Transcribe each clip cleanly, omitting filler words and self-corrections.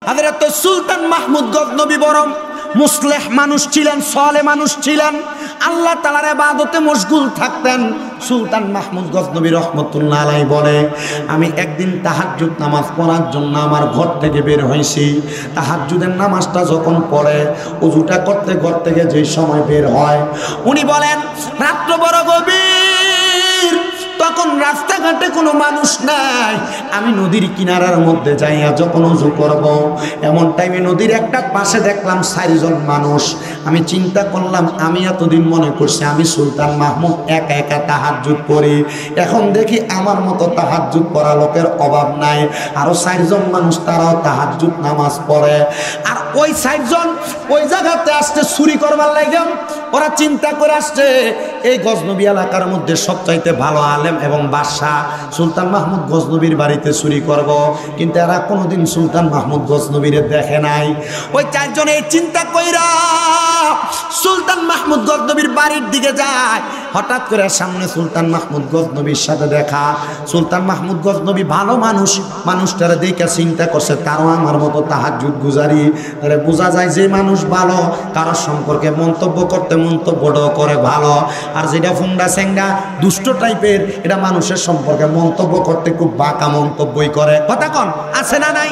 হযরত সুলতান মাহমুদ গজনবী বড় মুসলিহ মানুষ ছিলেন, সালেহ মানুষ ছিলেন, আল্লাহ তাআলার ইবাদতে মশগুল থাকতেন। সুলতান মাহমুদ গজনবী রহমতুল্লাহ আলাইহি বলে, আমি একদিন তাহাজ্জুদ নামাজ পড়ার জন্য আমার ঘর থেকে বের হয়েছি। তাহাজ্জুদের নামাজটা যখন পড়ে, ওযুটা করতে ঘর থেকে যে সময় বের হয়, উনি বলেন রাত্র বড় গভীর, তখন রাস্তাঘাটে কোনো মানুষ নাই। আমি নদীর কিনারার মধ্যে যাইয়া যখন ওযু করব, এমন টাইমে নদীর একটা পাশে দেখলাম 4 জন মানুষ। আমি চিন্তা করলাম, আমি এতদিন মনে করছি আমি সুলতান মাহমুদ একা একা তাহাজ্জুদ পড়ি, এখন দেখি আমার মতো তাহাজ্জুদ পড়া লোকের অভাব নাই, আরো 4 জন মানুষ তারাও তাহাজ্জুদ নামাজ পড়ে। আর ওই 4 জন ওই জায়গাতে আসছে চুরি করবার লাগে। ওরা চিন্তা করে আসছে এই গজনবী এলাকার মধ্যে সবচাইতে ভালো আলেম এবং বাদশাহ সুলতান মাহমুদ গজনবীর বাড়িতে চুরি করব, কিন্তু এরা কোনোদিন সুলতান মাহমুদ গজনবীরে দেখে নাই। ওই 4 জন এই চিন্তা কইরা সুলতান মাহমুদ গজনবীর বাড়ির দিকে যায়। হঠাৎ করে সামনে সুলতান মাহমুদ গজনবীর সাথে দেখা। সুলতান মাহমুদ গজনবী ভালো মানুষ, মানুষটারা দেখে চিন্তা করছে তারও আমার মতো তাহাজ্জুদ গুজারি। তাহলে বোঝা যায় যে মানুষ ভালো, কারোর সম্পর্কে মন্তব্য করতে মন্তব্যটাও করে ভালো, আর যেটা ফুন্ডা স্যাংডা দুষ্ট টাইপের, এটা মানুষের সম্পর্কে মন্তব্য করতে খুব বাঁকা মন্তব্যই করে। কথা কন আছে না নাই?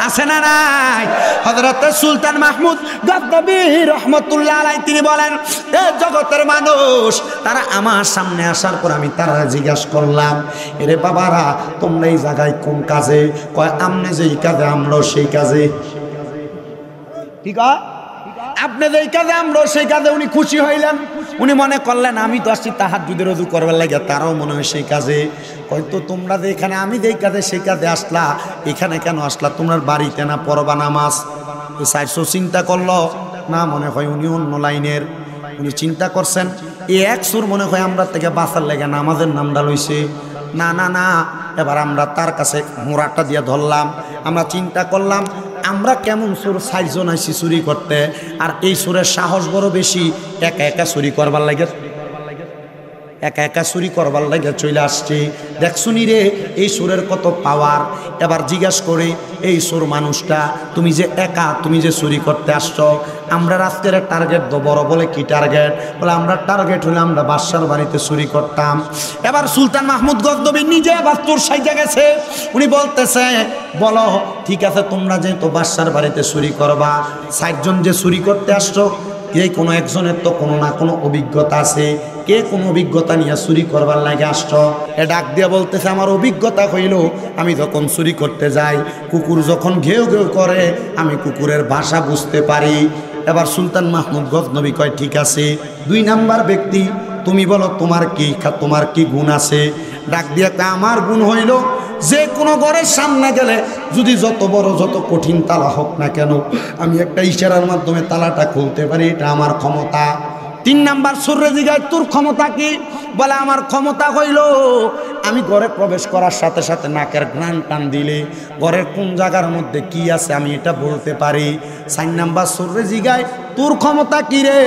আছে না নাই? হযরত সুলতান মাহমুদ গজনবী রহমতুল্লাহ আলাইহি তিনি বলেন, এ জগতের মানুষ, তারা আমার সামনে আসার পর আমি তারা জিজ্ঞাসা করলাম, এরে বাবারা তোমরা এই জায়গায় কোন কাজে? কয় আমনে যেই কাজে আমরাও সেই কাজে। ঠিক আছে, আপনি যেই কাজে আমরাও সেই কাজে। উনি খুশি হইলেন, উনি মনে করলেন আমি তো আসছি তাহাজ্জুদের ওযু করবার লাগে, তারাও মনে হয় সেই কাজে। হয়তো তোমরা যে এখানে আমি যেই কাজে সেই কাজে আসলা, এখানে কেন আসলা? তোমরা বাড়িতে না পড়বা নামাজ? তো 400 চিন্তা করলো না, মনে হয় উনি অন্য লাইনের। উনি চিন্তা করছেন এই এক সুর মনে হয় আমরা থেকে বাঁচার লেগে নামাজের নামটা লইছে। না না না, এবার আমরা তার কাছে মোড়াটা দিয়ে ধরলাম। আমরা চিন্তা করলাম আমরা কেমন সুর 4 জন আইছি চুরি করতে, আর এই সুরের সাহস বড় বেশি, একা একা চুরি করবার লাগে, একা একা চুরি করবার লাগে চলে আসছে। দেখছুনি রে এই সুরের কত পাওয়ার। এবার জিজ্ঞাসা করে এই সুর মানুষটা, তুমি যে একা, তুমি যে চুরি করতে আসছো, আমরা রাত্রের টার্গেট তো বড়। বলে কি টার্গেট? বলে আমরা টার্গেট হলে আমরা বাদশার বাড়িতে চুরি করতাম। এবার সুলতান মাহমুদ গজনবী নিজে আবার তোর সাইজা গেছে। উনি বলতেছে, বলো ঠিক আছে, তোমরা যেহেতু বাদশার বাড়িতে চুরি করবা, 4 জন যে চুরি করতে আসছো, কে কোনো একজনের তো কোনো না কোনো অভিজ্ঞতা আছে। কে কোনো অভিজ্ঞতা নিয়ে চুরি করবার লাগে আসছো? এ ডাক দিয়ে বলতেছে, আমার অভিজ্ঞতা হইল আমি যখন চুরি করতে যাই, কুকুর যখন ঘেউ ঘেউ করে আমি কুকুরের ভাষা বুঝতে পারি। এবার সুলতান মাহমুদ গজনবী কয়, ঠিক আছে, 2 নাম্বার ব্যক্তি তুমি বলো তোমার কি গুণ আছে? ডাক দিয়ে আমার গুণ হইল যে কোনো ঘরের সামনে গেলে যদি যত বড় যত কঠিন তালা হোক না কেন, আমি একটা ইশারার মাধ্যমে তালাটা খুলতে পারি, এটা আমার ক্ষমতা। 3 নাম্বার সুরে জিগায়, তোর ক্ষমতা কি? বলে আমার ক্ষমতা হইল আমি ঘরে প্রবেশ করার সাথে সাথে নাকের ঘ্রাণ টান দিলে ঘরের কোন জায়গার মধ্যে কি আছে আমি এটা বলতে পারি। 4 নাম্বার সুরে জিগায়, তোর ক্ষমতা কি রে?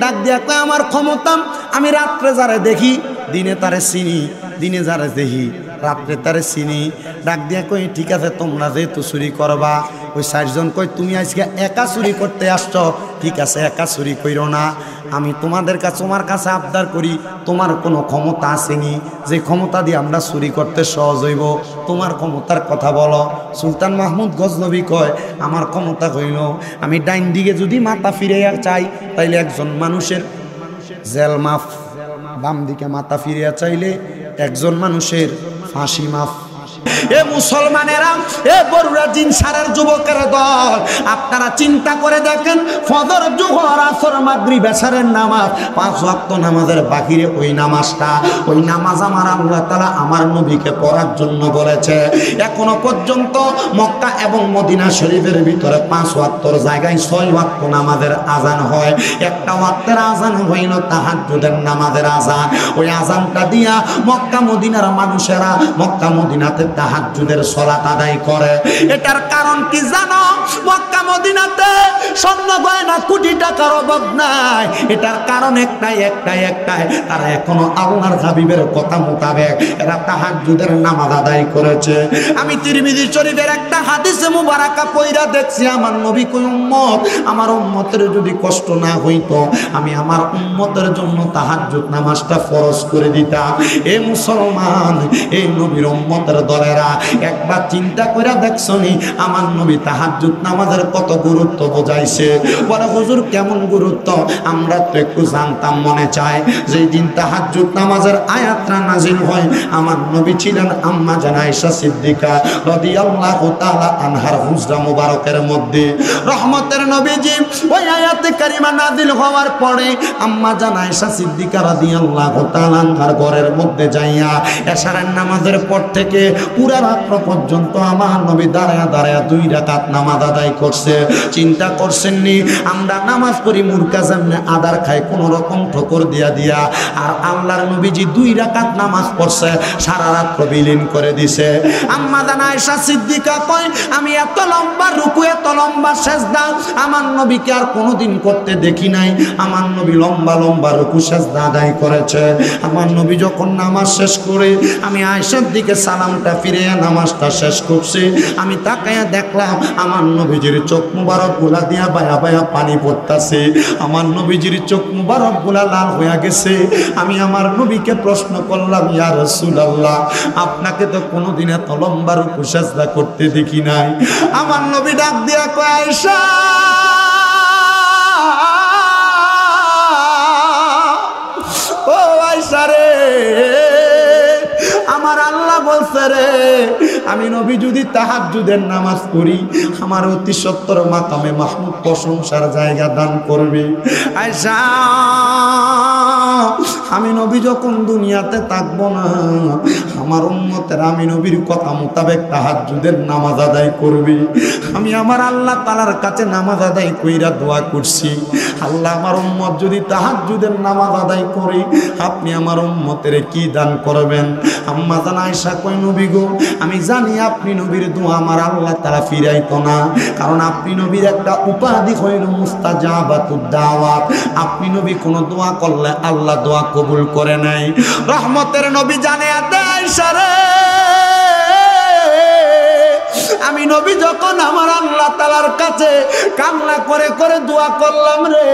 ডাক দিয়া কয়, আমার ক্ষমতা আমি রাত্রে যারে দেখি দিনে তারে চিনি, দিনে যারে দেখি রাত্রে তারে চিনি। ডাক দিয়া কই, ঠিক আছে, তোমরা যেহেতু চুরি করবা, ওই 4 জন কই তুমি আজকে একা চুরি করতে আসছো, ঠিক আছে একা চুরি কইরো না, আমি তোমার কাছে আবদার করি, তোমার কোনো ক্ষমতা আসেনি যে ক্ষমতা দিয়ে আমরা চুরি করতে সহজ হইব? তোমার ক্ষমতার কথা বলো। সুলতান মাহমুদ গজনবী কয়, আমার ক্ষমতা হইল আমি ডাইন দিকে যদি মাথা ফিরে চাই তাইলে একজন মানুষের জেল মাফ, বাম দিকে মাথা ফিরিয়া চাইলে একজন মানুষের ফাঁসি মাফ। এ মুসলমানেরা, এ বড়ুরা জিন সারার যুবকের দল, আপনারা চিন্তা করে দেখেন, ফজর জোহর আসর মাগরিব এশারের নামাজ, 5 ওয়াক্ত নামাজের বাহিরে ওই নামাজটা, ওই নামাজ আমার আল্লাহ তাআলা আমার নবীকে পড়ার জন্য বলেছে। এখনো পর্যন্ত মক্কা এবং মদিনা শরীফের ভিতরে 5 ওয়াক্তর জায়গায় 6 ওয়াক্ত নামাজের আজান হয়। একটা ওয়াক্তের আজান হইল তাহাজ্জুদের নামাজের আজান। ওই আজানটা দিয়া মক্কা মদিনার মানুষেরা মক্কা মদিনাতে তাহাজ্জুদের সালাত আদায় করে। এটার কারণ কি জানো? মক্কা মদিনাতে স্বর্ণ গয়না কোটি টাকার অভাব নাই। এটার কারণ একটাই, তারা এখনো আল্লাহর হাবিবের কথা মোতাবেক এরা তাহাজ্জুদের নামাজ আদায় করেছে। আমি তিরমিজি শরীফের একটা হাদিসে মুবারাকা পয়রা দেখছি, আমার নবী কই উম্মত, আমার উম্মতের যদি কষ্ট না হইতো আমি আমার উম্মতের জন্য তাহাজ্জুদ নামাজটা ফরজ করে দিতাম। এ মুসলমান, এই নবীর উম্মতের দলেরা একবার চিন্তা করে দেখছনি আমার নবী তাহাজ্জুদ নামাজের কত গুরুত্ব বোঝাইছে? বলে হুজুর কেমন গুরুত্ব? আমরা তো একটু জানতাম। মনে চায় যেই দিন তাহাজ্জুদ নামাজের আয়াতটা নাজিল হয়, আমার নবী ছিলেন আম্মা জান আয়েশা সিদ্দিকা রাদিয়াল্লাহু তাআলা আনহার হুজরা মুবারকের মধ্যে। রহমতের নবীজি ওই আয়াতে কারিমা নাজিল হওয়ার পরে আম্মা জান আয়েশা সিদ্দিকা রাদিয়াল্লাহু তাআলা আনহার ঘরের মধ্যে যাইয়া এশারের নামাজের পর থেকে পুরা রাত পর্যন্ত আমার নবী দাঁড়ায়া 2 রাকাত নামাজ আদায় করছে। চিন্তা করছেননি আমরা নামাজ পড়ি মুরকা যেমনে আদার খায় কোন রকম ঠোকর দিয়া, আর আল্লাহর নবীজি 2 রাকাত নামাজ পড়ছে, সারা রাত বিলীন করে দিছে। আম্মা জান আয়েশা সিদ্দিকা কয় আমি এত লম্বা রুকু, এত লম্বা সেজদা আমার নবীকে আর কোনোদিন করতে দেখি নাই। আমার নবী লম্বা লম্বা রুকু সেজদা আদায় করেছে। আমার নবী যখন নামাজ শেষ করে আমি আয়েশার দিকে সালামটা ফিরে নামাজটা শেষ করছি, আমি তাকায়া দেখলাম আমার নবীজির চোখ মুবারক গুলা দিয়া বায়া বায়া পানি পড়তাছে। আমার নবীজির চোখ মুবারক গুলা লাল হয়ে গেছে। আমি আমার নবীকে প্রশ্ন করলাম, ইয়া রাসূলুল্লাহ, আপনাকে তো কোনোদিন এত লম্বা রুকু সেজদা করতে দেখি নাই। আমার নবী ডাক দিয়া কয় আয়েশা, ও আয়েশা রে, আমার আল্লাহ বলছে রে, আমি নবী যদি তাহাজ্জুদের নামাজ পড়ি আমার অতি সত্তর মাকামে মাহমুদ প্রশংসার জায়গা দান করবে। আয়েশা, আমি নবী যখন দুনিয়াতে থাকবো না আমার উম্মতের আমি নবীর কথা মোতাবেক তাহাজ্জুদের নামাজ আদায় করবে। আমি আমার আল্লাহ তাআলার কাছে নামাজ আদায় কইরা দোয়া করছি, আল্লাহ আমার উম্মত যদি তাহাজ্জুদের নামাজ আদায় করে আপনি আমার উম্মতের কি দান করবেন? আম্মা জান আয়েশা কয় নবী গো, আমি জানি আপনি নবীর দোয়া আমার আল্লাহ তাআলা ফিরাইতো না, কারণ আপনি নবীর একটা উপাধি হইল মুস্তাজাবাতুদ দাওয়াত। আপনি নবী কোন দোয়া করলে আল্লাহ দোয়া কবুল করে নাই। রহমতের নবী জানে আয়েশা রে, আমি নবী যখন আমার আল্লাহ তাআলার কাছে কান্না করে করে দোয়া করলাম রে,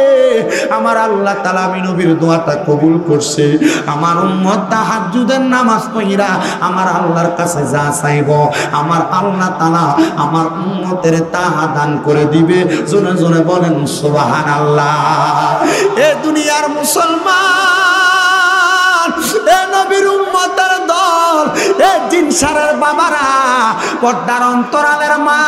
আমার আল্লাহ তাআলা আমি নবীর দোয়াটা কবুল করছে। আমার উম্মত তাহাজ্জুদের নামাজ পড়া আমার আল্লাহর কাছে যা চাইব আমার আল্লাহ তাআলা আমার উম্মতের তাহা দান করে দিবে। জোরে জোরে বলেন সুবহানাল্লাহ। এ দুনিয়ার মুসলমান, এ নবীর উম্মতের দল, এ জিনসারের বাবারা, পর্দার অন্তরালের মা,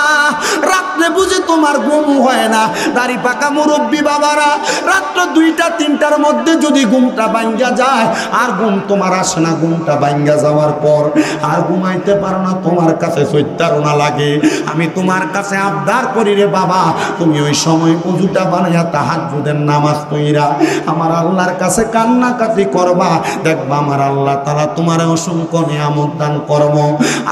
রাত্রে বুঝে তোমার ঘুম হয় না, দাড়ি পাকা মুরব্বী বাবারা, রাত্র 2টা-3টার মধ্যে যদি ঘুমটা ভাঙ্গা যায় আর ঘুম তোমার আসে না, ঘুমটা ভাঙ্গা যাওয়ার পর আর ঘুমাইতে পারো না, তোমার কাছে চৈতারণা লাগে। আমি তোমার কাছে আবদার করি রে বাবা, তুমি ওই সময় ওযুটা বানাইয়া তাহাজ্জুদের নামাজ পড়া আমার আল্লাহর কাছে কান্নাকাটি করবা, দেখবা আমার আল্লাহ তাআলা তোমার অসংখ্য নিয়ামত দান করব।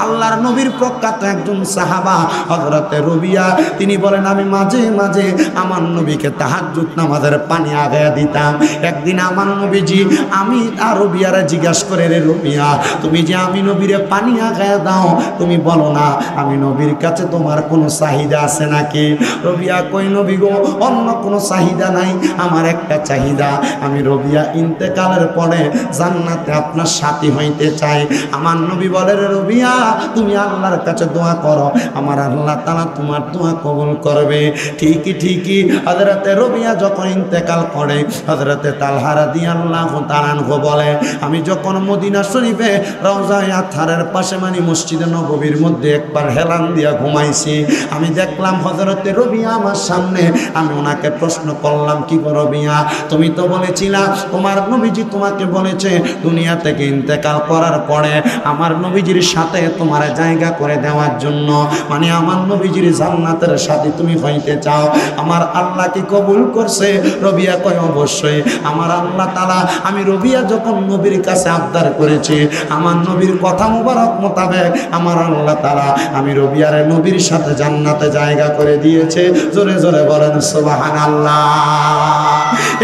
আল্লাহর নবীর প্রখ্যাত একজন সাহাবা হযরতে রবিয়া, তিনি বলেন আমি মাঝে মাঝে আমার নবীকে তাহাজ্জুদ নামাজের পানি আগায়া দিতাম। একদিন আমার নবীজি আমি আর রবিয়ারে জিজ্ঞাসা করে, রে রবিয়া, তুমি যে আমি নবীরে পানি আগায়া দাও, তুমি বলো না আমি নবীর কাছে তোমার কোনো চাহিদা আছে নাকি? রবিয়া কই নবী গো, অন্য কোনো চাহিদা নাই, আমার একটা চাহিদা, আমি রবিয়া ইন্তেকালের পরে জান্নাতে আপনার সাথী হইতে চাই। আমার নবী বলে, রে রবিয়া, তুমি আল্লাহর কাছে দোয়া করো, আমার আল্লাহ তাআলা তোমার দোয়া কবুল করবে। ঠিকই হযরতে রবিয়া যখন ইন্তেকাল করে হযরতে তালহা রাদিয়াল্লাহু তাআলা আনহু বলে, আমি যখন মদিনা শরীফে রওজায়ে আতহারের পাশে মানে মসজিদে নববীর মধ্যে একবার হেলান দিয়া ঘুমাইছি, আমি দেখলাম হযরতে রবিয়া আমার সামনে। আমি ওনাকে প্রশ্ন করলাম, কি গো রবিয়া, তুমি তো বলেছিলা তোমার নবীজি তোমাকে বলেছে দুনিয়া থেকে ইন্তেকাল করার পরে আমার নবীজির সাথে তোমার জায়গা করে দেওয়ার জন্য, মানে আমার নবীজির জান্নাতের সাথী তুমি হইতে চাও? আমার আল্লাহ কি কবুল করছে? রবিয়া কয় অবশ্যই। আমার আল্লাহ তাআলা, আমি রবিয়া যখন নবীর কাছে আবদার করেছি, আমার নবীর কথা মুবারক মোতাবেক আমার আল্লাহ তাআলা আমি রবিয়ারে নবীর সাথে জান্নাতে জায়গা করে দিয়েছে। জোরে জোরে বলেন সুবহানাল্লাহ।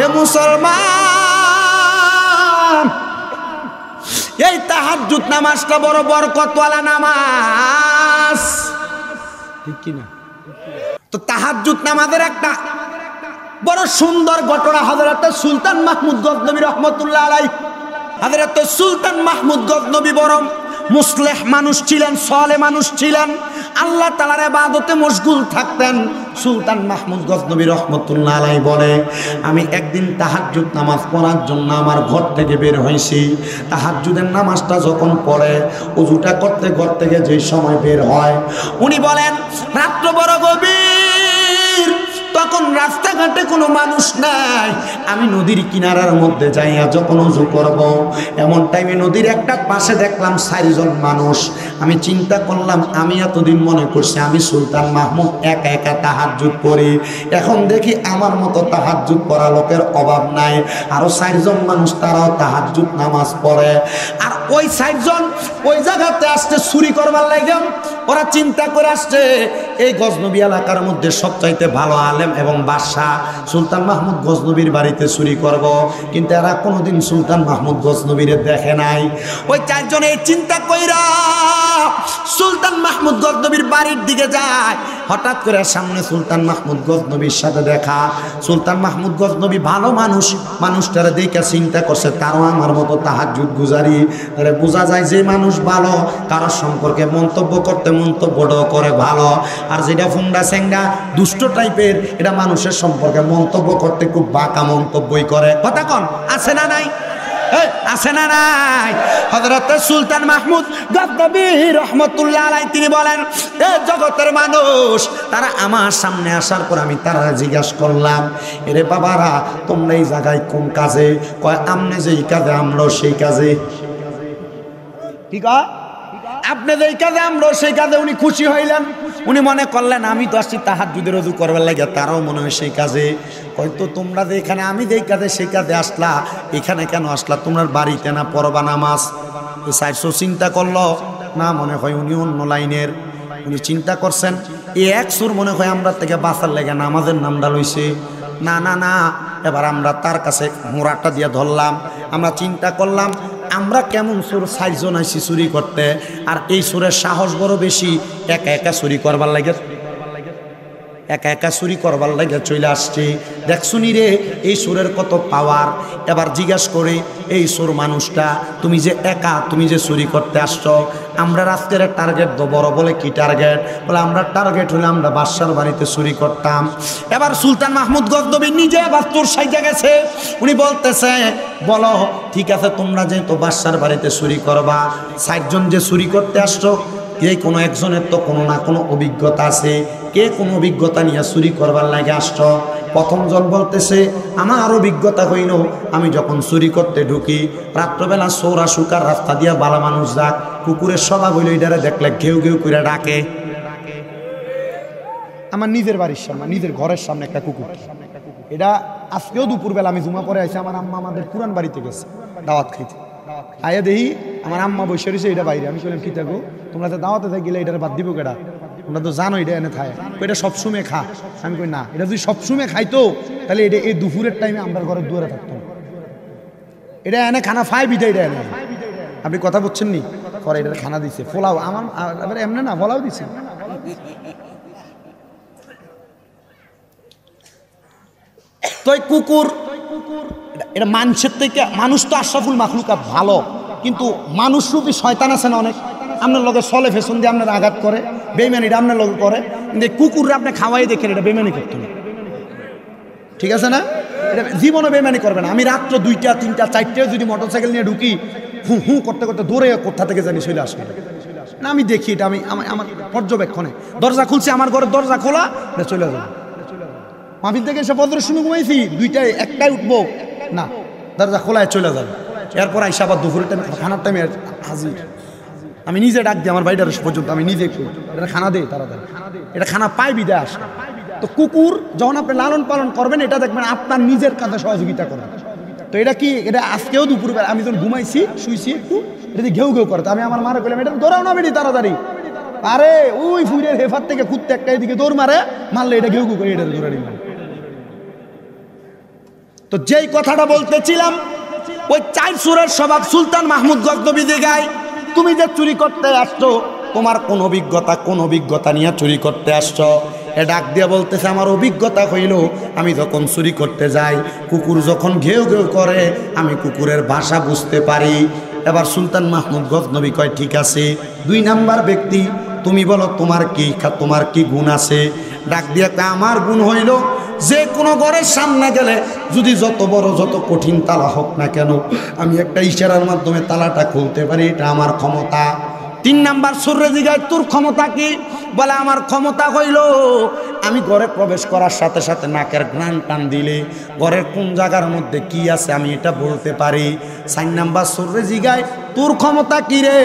এ মুসলমান, এই তাহাজ্জুদ নামাজটা বড় বরকতওয়ালা নামাজ, ঠিক কি না? তো তাহাজ্জুদ নামাজের একটা বড় সুন্দর ঘটনা হযরত সুলতান মাহমুদ গজনবী রহমতুল্লাহ আলাইহি। হযরত সুলতান মাহমুদ গজনবী বড় মুসলিহ মানুষ ছিলেন, সালেহ মানুষ ছিলেন, আল্লাহ তাআলার ইবাদতে মশগুল থাকতেন। সুলতান মাহমুদ গজনবী রহমতুল্লাহ আলাইহি বলে, আমি একদিন তাহাজ্জুদ নামাজ পড়ার জন্য আমার ঘর থেকে বের হয়েছি। তাহাজ্জুদের নামাজটা যখন পড়ে, ওযুটা করতে ঘর থেকে যে সময় বের হয়, উনি বলেন রাত্র বড় গভীর, তখন রাস্তাঘাটে কোনো মানুষ নাই। আমি নদীর কিনারার মধ্যে যাইয়া যখন ওযু করব, এমন টাইমে নদীর একটা পাশে দেখলাম 4 জন মানুষ। আমি চিন্তা করলাম, আমি এতদিন মনে করছি আমি সুলতান মাহমুদ একা একা তাহাজ্জুদ পড়ি, এখন দেখি আমার মতো তাহাজ্জুদ পড়া লোকের অভাব নাই, আরো 4 জন মানুষ তারাও তাহাজ্জুদ নামাজ পড়ে। আর ওই 4 জন ওই জায়গাতে আসছে চুরি করবার লাগে। ওরা চিন্তা করে আসছে এই গজনবী এলাকার মধ্যে সবচাইতে ভালো আলেম এবং বাদশাহ সুলতান মাহমুদ গজনবীর বাড়িতে চুরি করব, কিন্তু এরা কোনোদিন সুলতান মাহমুদ গজনবীরে দেখে নাই। ওই 4 জনে এই চিন্তা কইরা সুলতান মাহমুদ গজনবীর বাড়ির দিকে যায়। হঠাৎ করে সামনে সুলতান মাহমুদ গজনবীর সাথে দেখা। সুলতান মাহমুদ গজনবী ভালো মানুষ, মানুষটারা দেখে চিন্তা করছে তারও আমার মতো তাহাজ্জুদ গুজারি। তাহলে বোঝা যায় যে মানুষ ভালো, কারোর সম্পর্কে মন্তব্য করতে মন্তব্যটাও করে ভালো, আর যেটা ফুংডা স্যাংডা দুষ্ট টাইপের, এটা মানুষের সম্পর্কে মন্তব্য করতে খুব বাঁকা মন্তব্যই করে। কথা কন আছে না নাই? আছে না নাই? হযরত সুলতান মাহমুদ গজনবী রহমতুল্লাহ আলাইহি তিনি বলেন, এ জগতের মানুষ, তারা আমার সামনে আসার পর আমি তারা জিজ্ঞাসা করলাম, এরে বাবারা তোমরা এই জায়গায় কোন কাজে? কয় আমনে যেই কাজে আমরাও সেই কাজে। ঠিক আছে, আপনি যেই কাজে আমরাও সেই কাজে। উনি খুশি হইলেন, উনি মনে করলেন আমি তো আসছি তাহাজ্জুদের ওযু করবার লাগে, তারাও মনে হয় সেই কাজে। হয়তো তোমরা যে এখানে আমি যেই কাজে সেই কাজে আসলা, এখানে কেন আসলা? তোমরা বাড়িতে না পড়বা নামাজ? তো 400 চিন্তা করলো না, মনে হয় উনি অন্য লাইনের। উনি চিন্তা করছেন এই এক সুর মনে হয় আমরা থেকে বাঁচার লেগে নামাজের নামটা লইছে। না না না, এবার আমরা তার কাছে মোড়াটা দিয়ে ধরলাম। আমরা চিন্তা করলাম আমরা কেমন সুর 4 জন আইছি চুরি করতে, আর এই সুরের সাহস বড় বেশি, একা একা চুরি করবার লাগে, একা একা চুরি করবার লাগে চলে আসছে। দেখছুনি রে এই সুরের কত পাওয়ার। এবার জিজ্ঞাসা করে এই সুর মানুষটা, তুমি যে একা, তুমি যে চুরি করতে আসছো, আমরা রাত্রের টার্গেট তো বড়। বলে কি টার্গেট? বলে আমরা টার্গেট হলে আমরা বাদশার বাড়িতে চুরি করতাম। এবার সুলতান মাহমুদ গজনবী নিজে আবার তোর সাইজা গেছে। উনি বলতেছে, বলো ঠিক আছে, তোমরা যে তো বাদশার বাড়িতে চুরি করবা, 4 জন যে চুরি করতে আসছো, কে কোনো একজনের তো কোনো না কোনো অভিজ্ঞতা আছে। কে কোনো অভিজ্ঞতা নিয়ে চুরি করবার লাগে আসছো? প্রথম জন বলতেছে, আমার অভিজ্ঞতা হইল আমি যখন চুরি করতে ঢুকি, রাত্রবেলা চোরা শুকার রাস্তা দিয়া বালা মানুষ যাক, কুকুরের স্বভাব হইল এটারে দেখলে ঘেউ ঘেউ করে ডাকে। আমার নিজের বাড়ির সামনে, নিজের ঘরের সামনে একটা কুকুর। এটা আজকেও দুপুরবেলা আমি জুমা পরে আইসি, আমার আম্মা আমাদের পুরান বাড়িতে গেছে দাওয়াত খাইতে। আয়া দেখি আমার আম্মা বসে রয়েছে এটা বাইরে। আমি বললাম কি থাকো, তোমরা তো দাওয়াতে থাকি গেলে এটার বাদ দিব কেটা? তোমরা তো জানো এটা এনে খায়। এটা সবসময় খা। আমি কই না, এটা যদি সবসময় খাইতো তাহলে এটা এই দুপুরের টাইমে আমরা ঘরের দুয়ারে থাকতো। এটা এনে খানা ফাই বিদে, এটা এনে। আপনি কথা বলছেন নি? পরে এটা খানা দিচ্ছে, ফোলাও আমার এমনি না, ফোলাও দিচ্ছে। তো কুকুর এটা মানুষের থেকে, মানুষ তো আশরাফুল মাখলুকাত ভালো, কিন্তু মানুষ রূপী শয়তান আছে না অনেক, আপনার লগে চলে ফেশন দিয়ে আপনার আঘাত করে, বেইমানিটা আপনার লগে করে। কিন্তু কুকুররা আপনি খাওয়াই দেখেন এটা বেইমানি করতো না, ঠিক আছে না? এটা জীবনে বেইমানি করবে না। আমি রাত্র 2টা 3টা 4টায় যদি মোটরসাইকেল নিয়ে ঢুকি, হু হু করতে করতে দৌড়ে কোথা থেকে জানি চলে আসবে না। আমি দেখি এটা, আমি আমার পর্যবেক্ষণে দরজা খুলছি, আমার ঘরের দরজা খোলা, এটা চলে যাবে। মাহফিল থেকে এসে বদরের সময় ঘুমাইছি, 2টায় 1টায় উঠবো না, দরজা খোলায় চলে যাবে। এরপর আইসা আবার দুপুরের টাইমে খানার টাইমে হাজির। আমি নিজে ডাক দিই আমার বাড়িটার পর্যন্ত, আমি নিজে এটা খানা দেই তাড়াতাড়ি, এটা খানা পাই বিদায় আসে। তো কুকুর যখন আপনি লালন পালন করবেন এটা দেখবেন আপনার নিজের কাজে সহযোগিতা করবে। তো এটা কি, এটা আজকেও দুপুরবেলা আমি যখন ঘুমাইছি শুইছি একটু, এটা দিয়ে ঘেউ ঘেউ করে। আমি আমার মারা করলাম এটা দৌড়াও না বেটি তাড়াতাড়ি, আরে ওই ফুলের হেফার থেকে কুত্তে একটা এদিকে দৌড় মারে, মারলে এটা ঘেউ ঘেউ করে এটা দৌড়ানি মারে। তো যেই কথাটা বলতেছিলাম, ওই 4 সুরের স্বভাব সুলতান মাহমুদ গজনবী দিগায়, তুমি যে চুরি করতে আসছো তোমার কোন অভিজ্ঞতা নিয়ে চুরি করতে আসছো? এ ডাক দিয়ে বলতেছে আমার অভিজ্ঞতা হইল আমি যখন চুরি করতে যাই কুকুর যখন ঘেউ ঘেউ করে আমি কুকুরের ভাষা বুঝতে পারি। এবার সুলতান মাহমুদ গজনবী কয় ঠিক আছে, 2 নাম্বার ব্যক্তি তুমি বলো তোমার কি গুণ আছে? ডাক দিয়ে আমার গুণ হইল যে কোনো ঘরের সামনে গেলে যদি যত বড় যত কঠিন তালা হোক না কেন আমি একটা ইশারার মাধ্যমে তালাটা খুলতে পারি, এটা আমার ক্ষমতা। 3 নাম্বার সুরে জিগায় তোর ক্ষমতা কি? বলে আমার ক্ষমতা হইল আমি ঘরে প্রবেশ করার সাথে সাথে নাকের ঘ্রাণ টান দিলে ঘরের কোন জায়গার মধ্যে কি আছে আমি এটা বলতে পারি। 4 নাম্বার সুরে জিগায় তোর ক্ষমতা কি রে?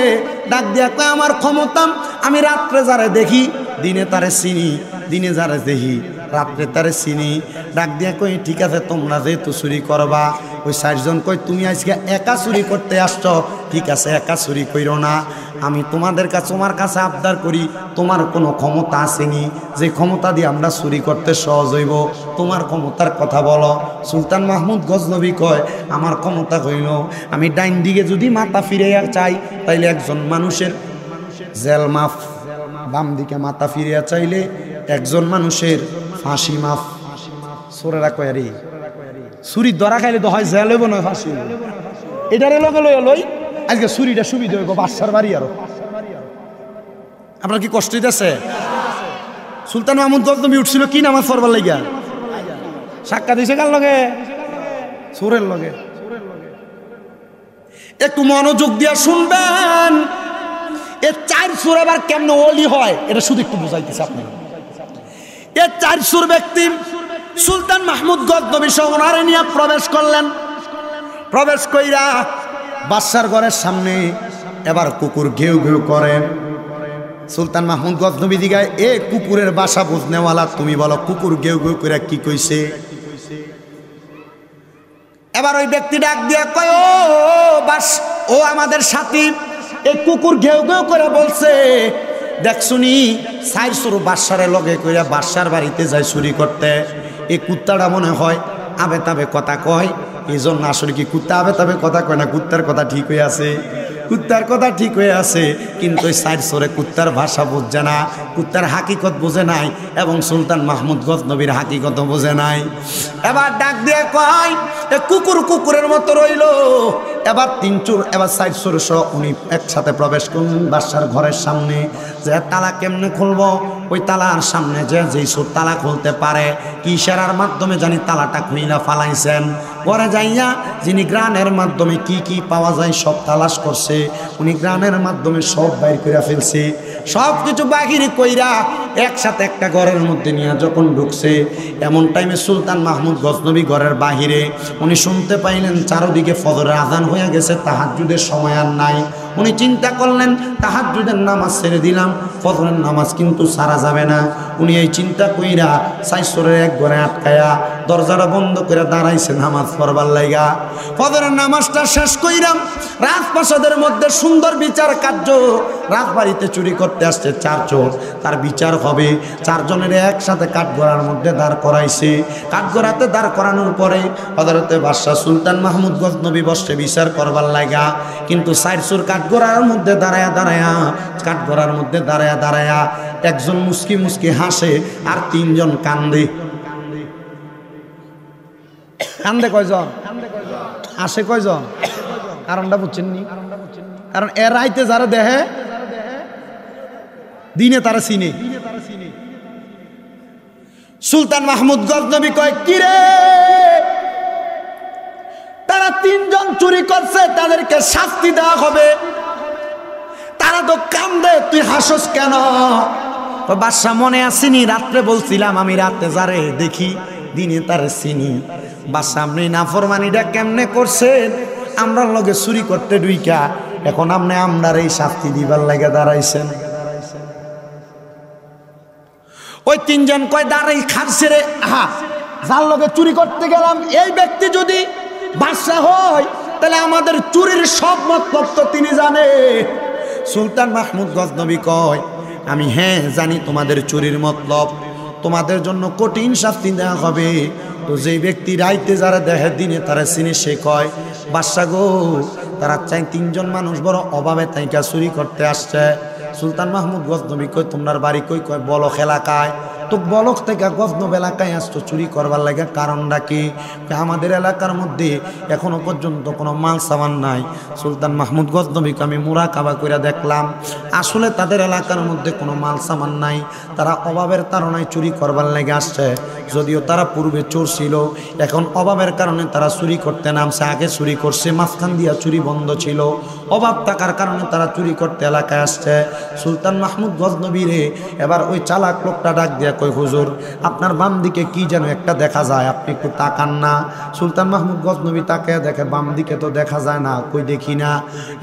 ডাক দিয়া কয় আমার ক্ষমতা আমি রাত্রে যারে দেখি দিনে তারে চিনি, দিনে যারে দেখি রাত্রে তারে চিনি। ডাক দিয়া কই ঠিক আছে তোমরা যেহেতু চুরি করবা, ওই 4 জন কই তুমি আজকে একা চুরি করতে আসছো, ঠিক আছে একা চুরি কইরো না, আমি তোমার কাছে আবদার করি তোমার কোনো ক্ষমতা আসেনি যে ক্ষমতা দিয়ে আমরা চুরি করতে সহজ হইব, তোমার ক্ষমতার কথা বলো। সুলতান মাহমুদ গজনবী কয় আমার ক্ষমতা হইল আমি ডাইন দিকে যদি মাথা ফিরে চাই তাইলে একজন মানুষের জেল মাফ, বাম দিকে মাথা ফিরিয়া চাইলে একজন মানুষের ফাঁসি মাফ। সোরেরা কয় রে ছুরি ধরা খাইলে তো হয় জেল হইব নয় ফাঁসি হইব, এটারে লগে লই আজকে ছুরিটা সুবিধা হইব বাদশার বাড়ি। আরো আপনার কি কষ্ট হইতেছে? সুলতান মাহমুদ গজনবী উঠছিল কি নামাজ পড়বার লাগিয়া? সাক্ষাৎ দিছে কার লগে? সুরের লগে। একটু মনোযোগ দিয়া শুনবেন, এ 4 সুর আবার কেমন ওলি হয় এটা শুধু একটু বুঝাইতেছে আপনার। এ 4 সুর ব্যক্তি সুলতান মাহমুদ গজনবী শহরে নিয়ে প্রবেশ করলেন। প্রবেশ কইরা বাদশার ঘরের সামনে এবার কুকুর ঘেউ ঘেউ করে। সুলতান মাহমুদ গজনবী দিগায় এ কুকুরের ভাষা বুঝনেওয়ালা তুমি বলো কুকুর ঘেউ ঘেউ করে কি কইছে? এবার ওই ব্যক্তি ডাক দিয়া কয় ও আমাদের সাথী, এই কুকুর ঘেউ ঘেউ করে বলছে দেখ শুনি 4 সুর বাদশারে লগে কইরা বাদশার বাড়িতে যায় চুরি করতে। এই কুত্তাটা মনে হয় আবে তাবে কথা কয়, এই জন্য আসলে কি কুত্তা আবে তাবে কথা কয় না, কুত্তার কথা ঠিক হয়ে আছে, কুত্তার কথা ঠিক হয়ে আছে, কিন্তু ওই 4 সুরে কুত্তার ভাষা বুঝছে না, কুত্তার হাকিকত বুঝে নাই এবং সুলতান মাহমুদ গজনবীর হাকিকত বুঝে নাই। এবার ডাক দিয়ে কয় এ কুকুরের মতো রইল। এবার 3 চোর এবার 4 চোর সহ উনি একসাথে প্রবেশ করলেন বাদশার ঘরের সামনে। যে তালা কেমনে খুলবো, ওই তালার সামনে যেই চোর তালা খুলতে পারে কি ইশারার মাধ্যমে জানি তালাটা খুইলা ফালাইছেন। পরে যাইয়া যিনি গ্রানের মাধ্যমে কি পাওয়া যায় সব তালাশ করছে, উনি গ্রানের মাধ্যমে সব বাইর করে ফেলছে। সব কিছু বাহিরে কইরা একসাথে একটা ঘরের মধ্যে নিয়ে যখন ঢুকছে, এমন টাইমে সুলতান মাহমুদ গজনবী ঘরের বাহিরে উনি শুনতে পাইলেন চারদিকে ফজরের আজান হয়ে গেছে, তাহাজ্জুদের সময় আর নাই। উনি চিন্তা করলেন তাহাজ্জুদের নামাজ ছেড়ে দিলাম, ফজরের নামাজ কিন্তু ছাড়া যাবে না। উনি এই চিন্তা কইরা 4 চোরের এক ঘরে আটকায়া দরজাটা বন্ধ করে দাঁড়াইছে নামাজ পড়বার লাইগা। ফজরের নামাজটা শেষ কইরাম রাজপ্রাসাদের মধ্যে সুন্দর বিচার কার্য, রাজবাড়িতে চুরি করতে আসছে 4 চোর, তার বিচার হবে। 4 জনের একসাথে কাঠগড়ার মধ্যে দাঁড় করাইছে। কাঠগড়াতে দাঁড় করানোর পরে হযরতে বাদশাহ সুলতান মাহমুদ গজনবী বসে বিচার করবার লাগা, কিন্তু 4 চোর কাঠগড়ার মধ্যে কাঠগড়ার মধ্যে দাঁড়ায়া একজন মুস্কি মুস্কি হাসে আর 3 জন কান্দে। কান্দে কয়জন? হাসে কয়জন? কারণটা বুঝছেন নি? কারণ এর রাইতে যারা দেখে দিনে তারা চিনে। সুলতান মাহমুদ গজনবী কয় কি রে, তারা 3 জন চুরি করছে, তাদেরকে শাস্তি দেওয়া হবে, তারা তো কান্দে, তুই হাসস কেন? বাদশা মনে আসেনি রাত্রে বলছিলাম আমি রাতে যারে দেখি দিনে তারে চিনি। বাদশা আপনি নাফরমানিটা কেমনে করছেন? আমরা লগে চুরি করতে ঢুইকা এখন আপনি আমরার এই শাস্তি দিবার লাগে দাঁড়াইছেন। ওই তিনজন কয় দাঁড়াই খাচ্ছে রে, হ্যাঁ যার লগে চুরি করতে গেলাম এই ব্যক্তি যদি বাদশা হয় তাহলে আমাদের চুরির সব মতলব তো তিনি জানে। সুলতান মাহমুদ গজনবী কয় আমি হ্যাঁ জানি তোমাদের চুরির মতলব, তোমাদের জন্য কঠিন শাস্তি দেওয়া হবে। তো যেই ব্যক্তি রাইতে যারা দেখে দিনে তারা চিনে, সে কয় বাদশা গো তারা চাই তিনজন মানুষ বড় অভাবে তাইকা চুরি করতে আসছে। সুলতান মাহমুদ গজনবী কয় তোমার বাড়ি কই? কয় বলক এলাকায়। তো বলক থেকে গজনব এলাকায় আসতো চুরি করবার লাগে, কারণটা কি? আমাদের এলাকার মধ্যে এখনো পর্যন্ত কোনো মাল সামান নাই। সুলতান মাহমুদ গজনবীকে আমি মুরাকাবা করে দেখলাম, আসলে তাদের এলাকার মধ্যে কোনো মাল সামান নাই, তারা অভাবের তাড়নায় চুরি করবার লাগে আসছে। যদিও তারা পূর্বে চোর ছিল, এখন অভাবের কারণে তারা চুরি করতে নামছে। আগে চুরি করছে, মাঝখান দিয়া চুরি বন্ধ ছিল, অভাব থাকার কারণে তারা চুরি করতে এলাকায় আসছে। সুলতান মাহমুদ গজনবী রে এবার ওই চালাক লোকটা ডাক দিয়া কই হুজুর আপনার বাম দিকে কি যেন একটা দেখা যায়, আপনি একটু তাকান না। সুলতান মাহমুদ গজনবী তাকে দেখে, বাম দিকে তো দেখা যায় না, কই দেখি না।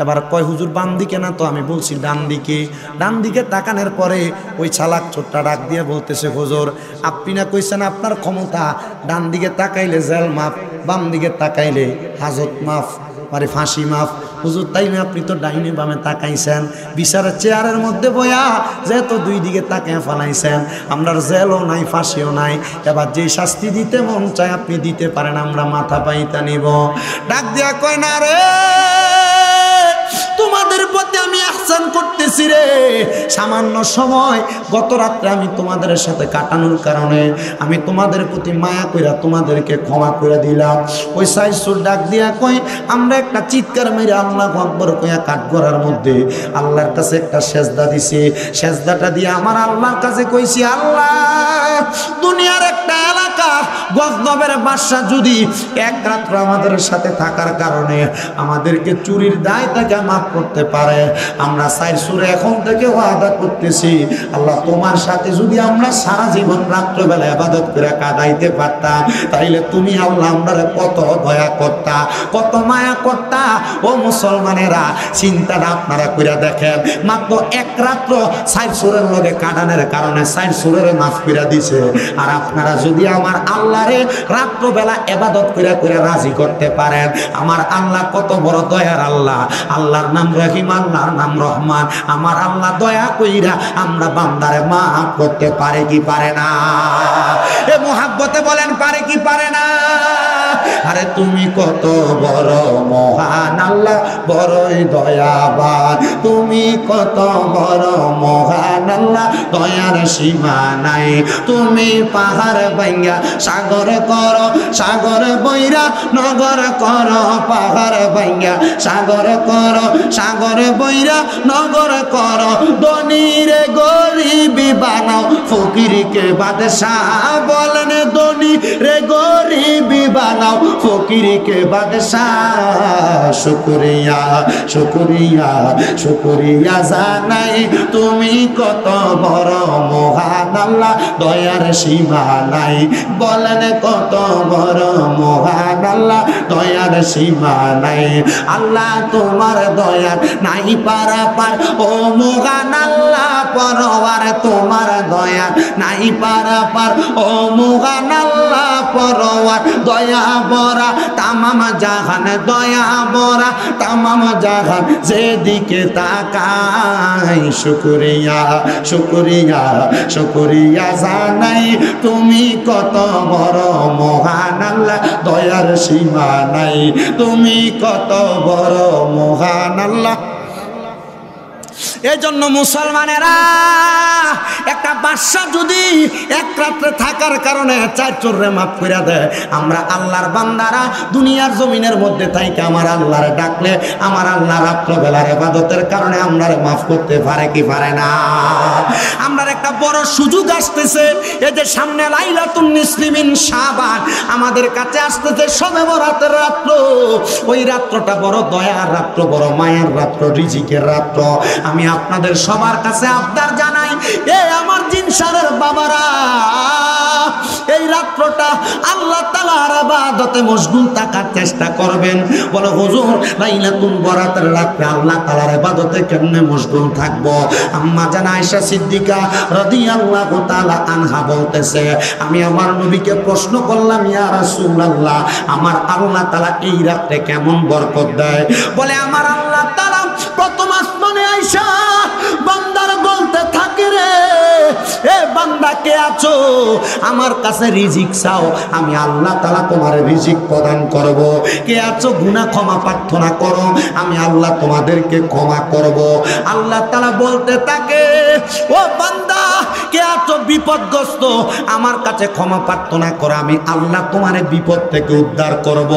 এবার কয় হুজুর বাম দিকে না তো, আমি বলছি ডান দিকে। ডান দিকে তাকানোর পরে ওই চালাক চোরটা ডাক দিয়ে বলতেছে হুজুর আপনি না কইছেন আপনার ক্ষমতা, ডান দিকে তাকাইলে জেল মাফ, বাম দিকে তাকাইলে হাজত মাফ, মানে ফাঁসি মাফ। হুজুর তাইলে আপনি তো ডাইনে বামে তাকাইছেন, বিচারের চেয়ারের মধ্যে বয়া যেহেতু দুই দিকে তাকায় ফেলাইছেন, আমরার জেলও নাই ফাঁসিও নাই, এবার যে শাস্তি দিতে মন চায় আপনি দিতে পারেন, আমরা মাথা পাইতা নিব। ডাক দিয়া কয় না রে তোমাদের প্রতি আমি আহসান করতেছি রে, সামান্য সময় গত রাত্রে আমি তোমাদের সাথে কাটানোর কারণে আমি তোমাদের প্রতি মায়া কইরা তোমাদেরকে ক্ষমা করে দিলাম। ওই সাইসুর ডাক দিয়া কই আমরা একটা চিৎকার মেরে আল্লাহু আকবার কইয়া কাঠগড়ার মধ্যে আল্লাহর কাছে একটা সেজদা দিছি। সেজদাটা দিয়ে আমার আল্লাহর কাছে কইছি আল্লাহ দুনিয়ার একটা এলাকা গজনবের বাদশা যদি এক রাত্র আমাদের সাথে থাকার কারণে আমাদেরকে চুরির দায় থেকে মাফ করতে পারে, আমরা চাই সুরে এখন থেকে ওয়াদা করতেছি আল্লাহ তোমার সাথে যদি আমরা সারা জীবন রাত্রবেলা ইবাদত করে কাটাইতে পারতাম তাইলে তুমি আল্লাহ আমরা কত দয়া করতা, কত মায়া করতা। ও মুসলমানেরা চিন্তাটা আপনারা করে দেখেন, মাত্র এক রাত্র চার সুরের লগে কাটানোর কারণে চার সুরের মাফ করে দিছে। আর আপনারা যদি আমার আল্লাহরে রাত্রবেলা ইবাদত করে করে রাজি করতে পারেন, আমার আল্লাহ কত বড় দয়ার আল্লাহ। আল্লাহর নাম রহিম, আল্লাহর নাম রহমান। আমার আল্লাহ দয়া কইরা আমরা বান্দারে মাফ করতে পারে কি পারে না? এ মুহাব্বতে বলেন পারে কি পারে না? আরে তুমি কত বড় মহান আল্লাহ, বড়ই দয়াবান। তুমি কত বড় মহান আল্লাহ, দয়ার সীমা নাই। তুমি পাহাড় ভাঙ্গা সাগর করো, সাগর বইরা নগর করো। পাহাড় ভাঙ্গা সাগর করো, সাগর বইরা নগর করো। ধনীরে গরিবি বানাও, ফকিরকে বাদশাহ বলেন। ধনী রে গরিবি বানাও, ফকিরকে বাদশাহ। শুকরিয়া শুকরিয়া শুকরিয়া জানাই, তুমি কত বড় মহান আল্লাহ, দয়ার সীমা নাই। বলেন কত বড় মহান আল্লাহ, দয়ার সীমা নাই। আল্লাহ তোমার দয়ার নাই পারাপার, ও মহান আল্লাহ পরওয়ার তোমার দয়া নাই পারাপার, ও মহান আল্লাহ পরওয়ার। দয়া বরা তামাম জাহান, দয়া বরা তামাম জাহান, যেদিকে তাকাই শুকরিয়া শুকরিয়া শুকরিয়া জানাই। তুমি কত বড় মহান আল্লাহ, দয়ার সীমা নাই। তুমি কত বড় মহান আল্লাহ। এই জন্য মুসলমানেরা একটা বাদশা যদি এক রাত্রে থাকার কারণে চার চোরে মাফ করে দেয়, আমরা আল্লাহর বান্দারা দুনিয়ার জমিনের মধ্যে থাইকে আমার আল্লাহরে ডাকলে আমার আল্লাহ রাত্রবেলার ইবাদতের কারণে আমরারে মাফ করতে পারে কি পারে না? আমরা একটা বড় সুযোগ আসতেছে, এই যে সামনে লাইলাতুন নিসফি মিন শাবান আমাদের কাছে আসতেছে, শবে বরাতের রাত্র। ওই রাত্রটা বড় দয়ার রাত্র, বড় মায়ের রাত্র, রিজিকের রাত্র। আমি আপনাদের সবার কাছে আবদার জানাই, এ আমার জিনসারের বাবারা, এই রাত্র রাত্রটা আল্লাহ তাআলার ইবাদতে মশগুল থাকার চেষ্টা করবেন। বলে হুজুর লাইলাতুল বরাতের রাতে আল্লাহ তাআলার ইবাদতে কেমনে মশগুল থাকবো? আম্মা জান আয়েশা সিদ্দিকা রাদিয়াল্লাহু তাআলা আনহা বলতেছে, আমি আমার নবীকে প্রশ্ন করলাম, ইয়া রাসূলুল্লাহ, আমার আল্লাহ তাআলা এই রাতে কেমন বরকত দেয়? বলে আমার আল্লাহ তাআলা প্রথম আসমানে আয়েশা বান্দার বলতে থাকে, রে এ বান্দা কে আছো? আমার কাছে রিজিক চাও, আমি আল্লাহ তাআলা তোমার রিজিক প্রদান করব। কে আছো? গুনাহ ক্ষমা প্রার্থনা করো, আমি আল্লাহ তোমাদেরকে ক্ষমা করব। আল্লাহ তাআলা বলতে থাকে, ও বান্দা কে আছো বিপদগ্রস্ত? আমার কাছে ক্ষমা প্রার্থনা করো, আমি আল্লাহ তোমার বিপদ থেকে উদ্ধার করব।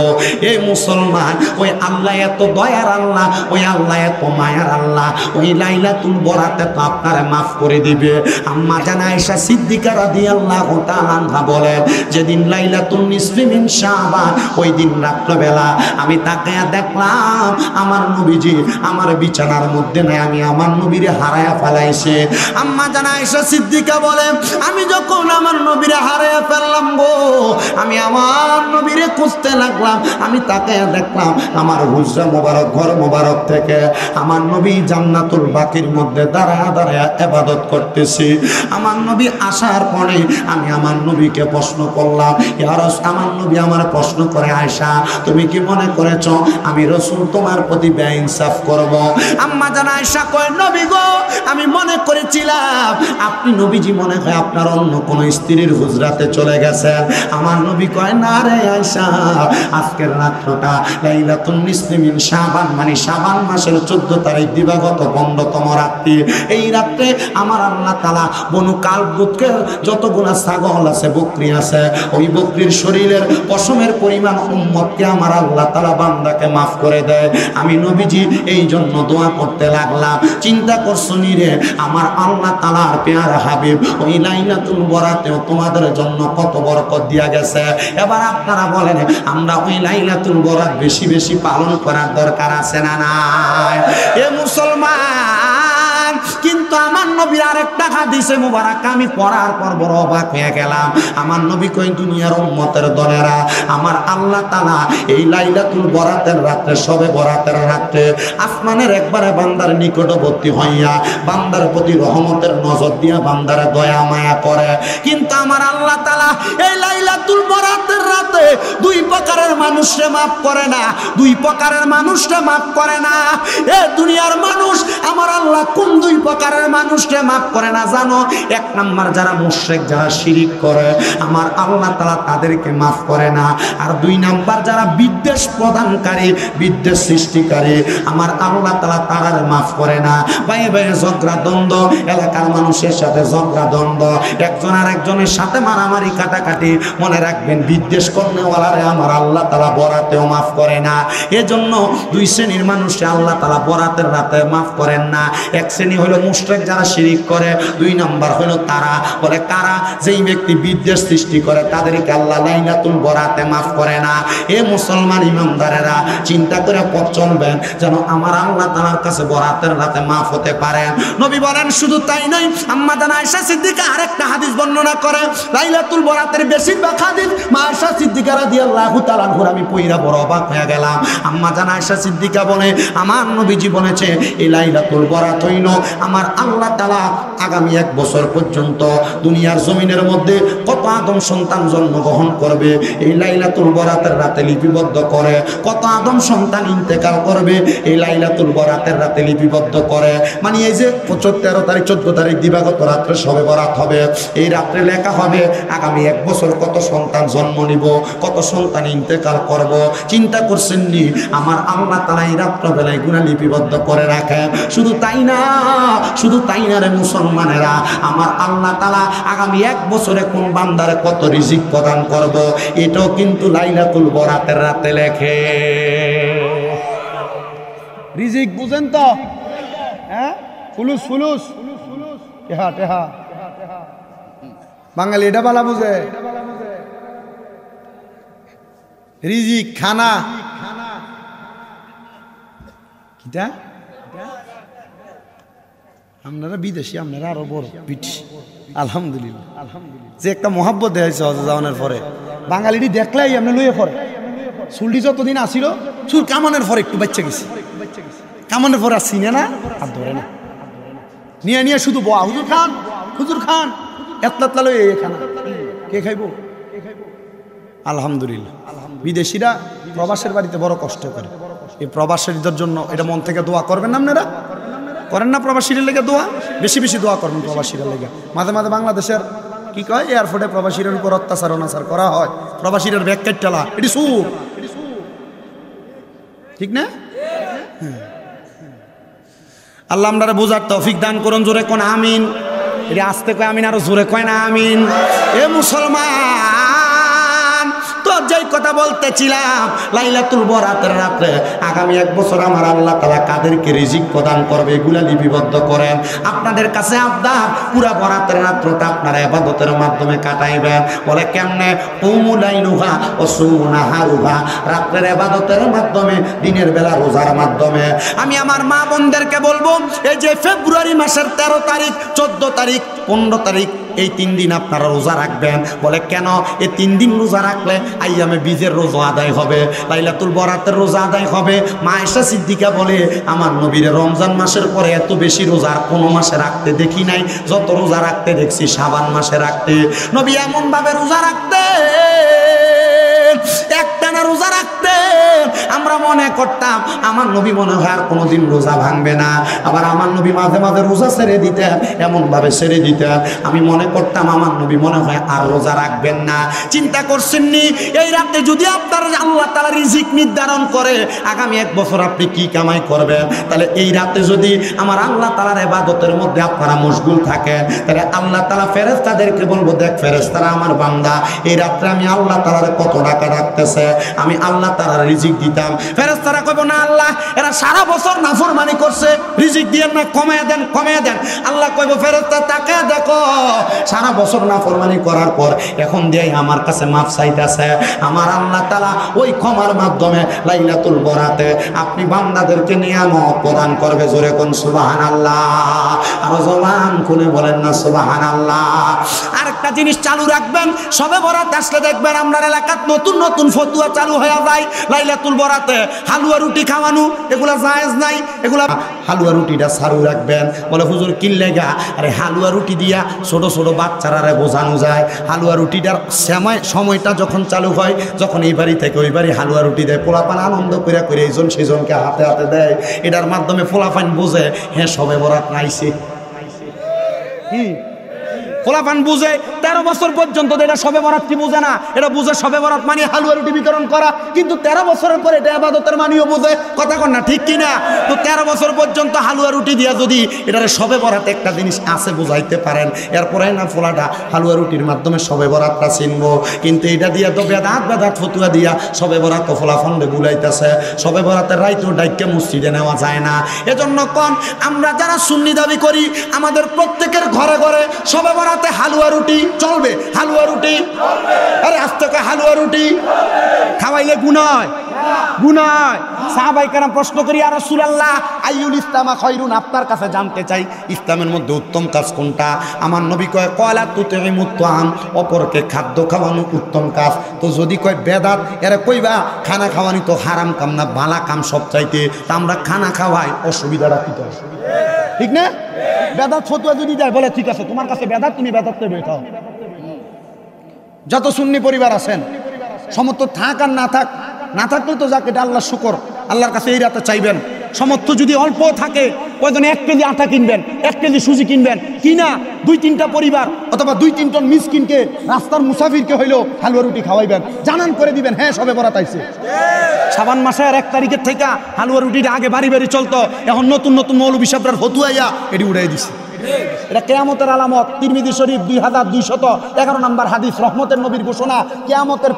এই মুসলমান, ওই আল্লাহ এত দয়ার আল্লাহ, ওই আল্লাহ এত মায়ার আল্লাহ, ওই লাইলাতুল বরাতে তো আপনারে মাফ করে দিবে। আম্মা জান আয়েশা সিদ্দিকা রাদিয়াল্লাহু তাআলা আনহা বলেন, যেদিন লাইলাতুল নিসফি মিন শাবান, ওই দিন রাত্রবেলা আমি তাকায়া দেখলাম আমার নবীজি আমার বিছানার মধ্যে নাই, আমি আমার নবীরে হারায়া ফেলাইছে। আম্মা জান আয়েশা সিদ্দিকা বলেন, আমি যখন আমার নবীরে হারায়া ফেললাম গো, আমি আমার নবীরে খুঁজতে লাগলাম, আমি তাকায়া দেখলাম আমার হুজরা মোবারক, ঘর মোবারক থেকে আমার নবী জান্নাতুল বাকির মধ্যে দাঁড়ায়া দাঁড়ায়া ইবাদত করতেছি। আমার নবী আসার পরে আমি আমার নবীকে প্রশ্ন করলাম, ইয়া রাসূল, আমার নবী আমার প্রশ্ন করে, আয়েশা তুমি কি মনে করেছো আমি রাসূল তোমার প্রতি বেইনসাফ করব? আম্মা জান আয়েশা কয়, নবী গো, আমি মনে করেছিলাম আপনি নবীজি মনে হয় আপনার অন্য কোন স্ত্রীর হুজরাতে চলে গেছেন। আমার নবী কয়, না রে আয়েশা, আজকের রাতটা লাইলাতুল নিসফি মিন শাবান, মানে শাবান মাসের 14 তারিখ দিবাগত 15তম রাত্রি। এই রাত্রে আমার আল্লাহ তাআলা বনু কালবুতকে যতগুলা ছাগল আছে, বকরি আছে, ওই বকরির শরীরের পশমের পরিমাণ উম্মতকে আমার আল্লাহ তাআলা বান্দাকে মাফ করে দেয়। আমি নবীজি এই জন্য দোয়া করতে লাগলাম। চিন্তা করছো নি রে, আমার আল্লাহ তাআলার পেয়ারা হাবিব ওই লাইলাতুল বরাতেও তোমাদের জন্য কত বরকত দিয়া গেছে। এবার আপনারা বলেন, আমরা ওই লাইলাতুল বরাত বেশি বেশি পালন করার দরকার আছে না নাই? এ মুসলমান, কিন্তু আমার নবীর আরেকটা হাদিসে মুবারক আমি পড়ার পর বড় অবাক হয়ে গেলাম। আমার নবী কই, দুনিয়ার উম্মতের দলেরা, আমার আল্লাহ তাআলা এই লাইলাতুল বরাতের রাতে, সবে বরাতের রাতে আসমানের একবারে বান্দার নিকটবর্তী হইয়া বান্দার প্রতি রহমতের নজর দিয়া বান্দার দয়া মায়া করে। কিন্তু আমার আল্লাহ তাআলা এই লাইলাতুল বরাতের রাতে দুই প্রকারের মানুষকে মাফ করে না, দুই প্রকারের মানুষকে মাফ করে না। এ দুনিয়ার মানুষ আমার আল্লাহ কোন দুই প্রকারের মানুষকে মাফ করে না জানো? এক নাম্বার যারা মুশরিক, যারা শিরিক করে, আমার আল্লাহ তাআলা তাদেরকে মাফ করে না। আর দুই নাম্বার যারা বিদ্বেষ প্রদানকারী, বিদ্বেষ সৃষ্টিকারী, আমার আল্লাহ তাআলা তাদের মাফ করে না। ভাইয়ে ভাইয়ে ঝগড়া দ্বন্দ্ব, এলাকার মানুষের সাথে ঝগড়া দ্বন্দ্ব, একজন আর একজনের সাথে মারামারি কাটাকাটি, মনে রাখবেন বিদ্বেষ করনেওয়ালারে আমার আল্লাহ তাআলা বরাতেও মাফ করে না। এজন্য দুই শ্রেণীর মানুষকে আল্লাহ তাআলা বরাতের রাতে মাফ করেন না। এক শ্রেণী হলো মুশরিক, যারা শিরিক করে। দুই নাম্বার হলো তারা, বলে কারা? যেই ব্যক্তি বিদ্বেষ সৃষ্টি করে তাদেরকে আল্লাহ লাইলাতুল বরাতে মাফ করে না। এ মুসলমান ইমানদারেরা, চিন্তা করে পথ চলবেন যেন আমার আল্লাহ তাআলার কাছে বরাতের রাতে মাফ হতে পারেন। নবী বলেন, শুধু তাই নয়, আম্মা জান আয়েশা সিদ্দিকা আরেকটা হাদিস বর্ণনা করে। লাইলাতুল বরাতের বেশিরভাগ হাদিস মা আয়েশা সিদ্দিকা রাদিয়াল্লাহু তাআলা আনহা আমি পয়রা বড় অবাক হয়ে গেলাম। আম্মা জান আয়েশা সিদ্দিকা বলে, আমার নবীজি বলেছে এই লাইলাতুল বরাত হইল আমার আল্লাহ তাআলা আগামী 1 বছর পর্যন্ত দুনিয়ার জমিনের মধ্যে কত আদম সন্তান জন্মগ্রহণ করবে এই লাইলাতুল বরাতের রাতে লিপিবদ্ধ করে, কত আদম সন্তান ইন্তেকাল করবে এই লাইলাতুল বরাতের রাতে লিপিবদ্ধ করে। মানে এই যে 13 তারিখ 14 তারিখ দিবাগত রাত্রে সবে বরাত হবে, এই রাত্রে লেখা হবে আগামী 1 বছর কত সন্তান জন্ম নিব, কত সন্তান ইন্তেকাল করব। চিন্তা করছেন নি? আমার আল্লাহ তাআলা এই রাত্রবেলায় গুনাহ লিপিবদ্ধ করে রাখেন। শুধু তাই না, শুধু তাই না রে মুসলমানেরা, আমার আল্লাহ তাআলা আগামী 1 বছরে কোন বান্দারে কত রিজিক প্রদান করব, এটাও কিন্তু লাইলাতুল বরাতের রাতে লেখে। রিজিক বুঝেন তো? হ্যাঁ, ফুলুস ফুলুস টেহা টেহা, বাঙালি এটা বালা বুঝে। রিজিক খানা, কিটা আপনারা বিদেশি, আপনারা আরো বড় ব্রিটিশ। আলহামদুলিল্লাহ, যে একটা মহাব্বত দেওয়া হয়েছে হজ যাওয়ানোর পরে, বাঙালিটি দেখলেই আপনি লইয়ে পড়ে। চুলটি যতদিন আসিল, চুল কামানের পরে একটু বাচ্চা গেছে, কামানের পরে আর চিনে না, আর ধরে না, নিয়ে নিয়ে শুধু বয়া, হুজুর খান, হুজুর খান, এতলা লই খানা, কে খাইব? আলহামদুলিল্লাহ। বিদেশিরা প্রবাসের বাড়িতে বড় কষ্ট করে। এই প্রবাসীদের জন্য এটা মন থেকে দোয়া করবেন না আপনারা? করেন না প্রবাসীদের লেগে দোয়া? বেশি বেশি দোয়া করবেন প্রবাসীদের লেগে। মাঝে মাঝে বাংলাদেশের কি কয়, এয়ারপোর্টে প্রবাসীদের উপর অত্যাচার অনাচার করা হয়, প্রবাসীদের ব্যাগ কাটলা, এটি সুর, ঠিক না? আল্লাহ আমরা বোঝার তৌফিক দান করুন। জোরে কোন আমিন। এটি আস্তে কয় আমিন, আরো জোরে কয় না আমিন। এ মুসলমান, তো যেই কথা বলতেছিলাম, লাইলাতুল বরাতের রাতে আগামী 1 বছর আমার আল্লাহ তাআলা কাদেরকে রিজিক প্রদান করবে এগুলা লিপিবদ্ধ করেন। আপনাদের কাছে আবদার, পুরা বরাতের রাতটা আপনারা ইবাদতের মাধ্যমে কাটাইবেন। বলে কেমনে? উমুলাইলুহা ও সুনাহারুহা, রাতের ইবাদতের মাধ্যমে, দিনের বেলা রোজার মাধ্যমে। আমি আমার মা বোনদেরকে বলবো, এই যে ফেব্রুয়ারি মাসের 13 তারিখ, 14 তারিখ, 15 তারিখ, এই 3 দিন আপনারা রোজা রাখবেন। বলে কেন? এই 3 দিন রোজা রাখলে আইয়ামে বীজের রোজা আদায় হবে, লাইলাতুল বরাতের রোজা আদায় হবে। মা আয়েশা সিদ্দিকা বলে, আমার নবীর রমজান মাসের পরে এত বেশি রোজা আর কোনো মাসে রাখতে দেখি নাই, যত রোজা রাখতে দেখছি শাবান মাসে রাখতে। নবী এমন ভাবে রোজা রাখতে, একটানা রোজা রাখতে, আমরা মনে করতাম আমার নবী মনে হয় আর কোনোদিন রোজা ভাঙবে না। আবার আমার নবী মাঝে মাঝে রোজা ছেড়ে দিতেন, এমন ভাবে ছেড়ে দিতেন আমি মনে করতাম আমার নবী মনে হয় আর রোজা রাখবেন না। চিন্তা করছেননি এই রাতে যদি আপনার আল্লাহ তাআলা রিজিক নির্ধারণ করে আগামী 1 বছর আপনি কি কামাই করবেন, তাহলে এই রাতে যদি আমার আল্লাহ তাআলার ইবাদতের মধ্যে আপনারা মশগুল থাকেন, তাহলে আল্লাহ তাআলা ফেরেশতাদেরকে বলবো, দেখ ফেরেশতারা আমার বান্দা এই রাতে আমি আল্লাহ তাআলার কত টাকা রাখতেছে, আমি আল্লাহ তাআলার রিজিক দিতাম। ফেরেশতারা কইব, না আল্লাহ এরা সারা বছর নাফরমানি করছে, রিজিক দিয়েন না, কমায় দেন, কমায় দেন। আল্লাহ কইব, ফেরেশতা তাকে দেখো, সারা বছর নাফরমানি করার পর এখন দিয়ে আমার কাছে মাফ চাইতেছে। আমার আল্লাহ তাআলা ওই ক্ষমার মাধ্যমে লাইলাতুল বরাতে আপনি বান্দাদেরকে নিয়ামত প্রদান করবে। জোরে কোন সুবহানাল্লাহ, আর জবান খুলে বলেন না সুবহানাল্লাহ। আরেকটা জিনিস চালু রাখবেন, সবে বরাত আসলে দেখবেন আমরা এলাকাত নতুন নতুন ফতুয়া চালু হয়ে যায়। লাইলাতুল বরাতে হালুয়া রুটি খাওয়ানো এগুলা জায়েজ নাই, এগুলা হালুয়া রুটিটা চালু রাখবেন। বলে হুজুর কি লেগা? আরে হালুয়া রুটি দিয়া ছোট ছোট বাচ্চারা বোঝানো যায়। হালুয়া রুটিটার সময়টা যখন চালু হয়, যখন এই বাড়ি থেকে ওই বাড়ি হালুয়া রুটি দেয়, পোলাপান আনন্দ করে করে এইজন সেজনকে হাতে হাতে দেয়। এটার মাধ্যমে পোলাপান বোঝে হ্যাঁ সবে বরাত নাইছে। কি পোলাপান বুঝে 13 বছর পর্যন্ত এটা সবে বরাত কি বুঝে না, এটা বুঝে সবে বরাত মানে হালুয়া রুটি বিতরণ করা। কিন্তু 13 বছরের পরে এটা ইবাদতের মানিও বুঝে, কথা কন না ঠিক কিনা? তো 13 বছর পর্যন্ত হালুয়া রুটি দিয়া যদি এটারে সবে বরাত একটা জিনিস আছে বুঝাইতে পারেন, এরপরে না ফোলাটা হালুয়া রুটির মাধ্যমে সবে বরাতটা চিনবো। কিন্তু এটা দিয়া তো বেদাত ফতুয়া দিয়া সবে বরাত তো ফোলাফন্ডে বুলাইতেছে। সবে বরাতের রাইতো ডাইকে মসজিদে নেওয়া যায় না। এজন্য কোন আমরা যারা সুন্নি দাবি করি আমাদের প্রত্যেকের ঘরে ঘরে সবে বরাত হালুয়া রুটি চলবে, হালুয়া রুটি চলবে। আরে আস্তে কা হালুয়া রুটি খাওয়াইলে গুনাহ, গুনাহ। সাহাবায়ে কেরাম প্রশ্ন করি, ইয়া রাসূলুল্লাহ আইয়ুল ইসলামা খায়রুন, আপনার কাছে জানতে চাই ইসলামের মধ্যে উত্তম কাজ কোনটা? আমার নবী কয় ক্বালা তুতিমুত তাআম, অপরকে খাদ্য খাওয়ানো উত্তম কাজ। তো যদি কয় বেদাত, এরা কইবা খানা খাওয়ানি তো হারাম কাম না, ভালো কাম সব চাইতে। তা আমরা খানা খাওয়াই, অসুবিধাটা কি? ঠিক না? বেদাত ফতুয়া যদি দেয় বলে ঠিক আছে তোমার কাছে বেদাত, তুমি বেদাত করে খাও। যত সুন্নি পরিবার আছেন সমর্থ থাক আর না থাক, না থাকলেও তো যাক, এটা আল্লাহর শুকর। আল্লাহর কাছে এই রাতে চাইবেন সমর্থ যদি অল্প থাকে, কয়জন 1 কেজি আটা কিনবেন, 1 কেজি সুজি কিনবেন, কিনা 2-3টা পরিবার অথবা 2-3 জন মিসকিনকে, রাস্তার মুসাফিরকে হইলেও হালুয়া রুটি খাওয়াইবেন, জানান করে দিবেন হ্যাঁ সবে বরাত আইছে। শাবান মাসের 1 তারিখের থেকে হালুয়া রুটিটা আগে বাড়ি বাড়ি চলতো, এখন নতুন নতুন মৌলবী সাহেবরা ফতুয়াইয়া এটি উড়াই দিছে। এটা কিয়ামতের আলামত। তিরমিজি শরীফ 2211 নম্বর হাদিস, রহমতের নবীর ঘোষণা। কিয়ামতের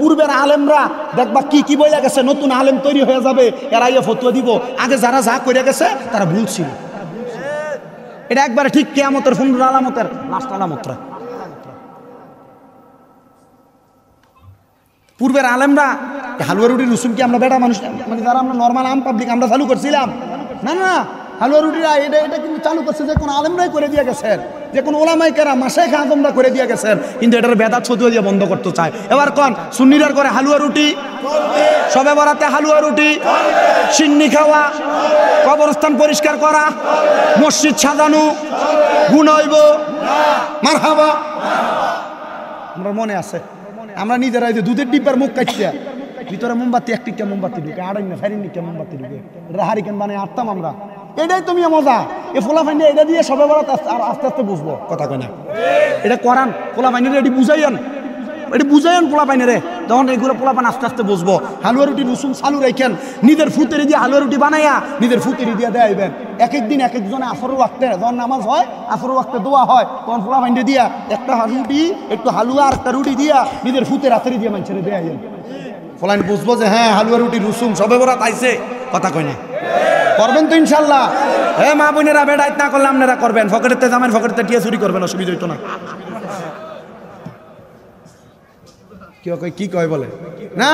পূর্বের আলেমরা দেখবা কি কি বইলা গেছে, নতুন আলেম তৈরি হয়ে যাবে, এরা ইয়ে ফতুয়া দিব। আগে যারা যা করে গেছে তারা ভুল ছিল। এটা একবারে ঠিক কিয়ামতের 15 আলামতের লাস্ট আলামতরা। পূর্বের আলেমরা হালুয়া রুটির রসুন কি আমরা বেটা মানুষ মানে যারা আমরা নর্মাল আম পাবলিক আমরা চালু করছিলাম? না না, হালুয়া রুটি এটা কিন্তু চালু করছে যে কোনো আলেমরাই করে দিয়ে গেছেন, যে কোনো ওলামাই কেরা মাসায়েখ আযমরা করে দিয়ে গেছেন, কিন্তু এটার বেদাত ছতুয়া দিয়ে বন্ধ করতে চায়। এবার কোন সুন্নিরার করে হালুয়া রুটি, সবে বরাতে হালুয়া রুটি, সিন্নি খাওয়া, কবরস্থান পরিষ্কার করা, মসজিদ সাজানো গুণ হইব? মারহাবা। আমরা মনে আছে আমরা নিজেরাই যে দুধের ডিব্বার মুখ কাটছিয়া ভিতরে মোমবাতি একটিকা মোমবাতি ঢুকে, আড়াই না ফেরিনিকা মোমবাতি ঢুকে, এটা হারিকেন বানায় আটতাম আমরা। এটাই তুমি মজা। এ ফোলা ফাইন্ডে এটা দিয়ে সবে বরাত আর আস্তে আস্তে বুঝবো কথা কয় না। এটা করান ফোলা ফাইনের এটি বুঝাইয়ান, এটি বুঝাইয়ান পোলা পাইনে তখন এইগুলো পোলা পান আস্তে আস্তে বুঝবো। হালুয়া রুটি রসুন চালু রাখেন, নিজের ফুতেরি দিয়ে হালুয়া রুটি বানাইয়া নিজের ফুতেরি দিয়ে দেয়াইবেন। এক একদিন এক একজনে আসর ওয়াক্তে যখন নামাজ হয়, আসর ওয়াক্তে দোয়া হয়, তখন পোলা পাইন্ডে দিয়া একটা রুটি একটু হালুয়া আর একটা রুটি দিয়া নিজের ফুতের হাতেরি দিয়ে মানুষের দেয়াইবেন। ফলাইন বুঝবো যে হ্যাঁ হালুয়া রুটি রসুন সবে বরাত আইছে, কথা কয় না। করবেন তো ইনশাল্লাহ। হ্যাঁ মা বোনেরা বেড়াইত না করলে আপনারা করবেন, ফকেটেতে জামেন ফকেটেতে টিয়া চুরি করবেন, অসুবিধা হইতো না। কি কয় বলে না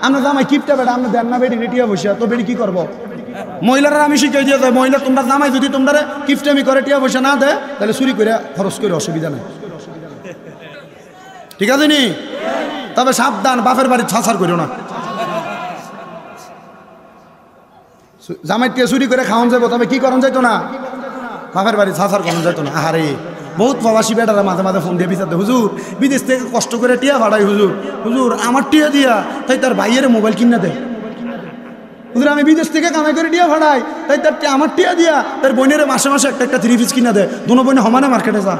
আমরা জামাই কিপটা বেটা আমরা দেন না বেড়ি রেটিয়া বসে তো বেড়ি কি করবো? মহিলারা আমি শিখাই দিয়ে যাই, মহিলা তোমরা জামাই যদি তোমরা কিপটামি করে টিয়া পয়সা না দেয় তাহলে চুরি করে খরচ করে অসুবিধা নেই, ঠিক আছে নি? তবে সাবধান, বাপের বাড়ি ছাড় করো না। জামাই টিয়া চুরি করে খাওয়ান যাবো, তবে কি করন যাইতো না, বাপের বাড়ি ছাড় করন যাইতো না। আহারে বহুত প্রবাসী বেটারা মাঝে মাঝে ফোন দিয়ে বিচারতে, হুজুর বিদেশ থেকে কষ্ট করে টিয়া ভাড়াই, হুজুর হুজুর আমার টিয়া দিয়া তাই তার ভাইয়ের মোবাইল কিনা দেয়। হুজুর আমি বিদেশ থেকে কামাই করে টিয়া ভাড়াই তাই তার আমার টিয়া দিয়া তার বোনের মাসে মাসে একটা একটা 3 পিস কিনা দেয়, দুনো বোনে সমানে মার্কেটে যা।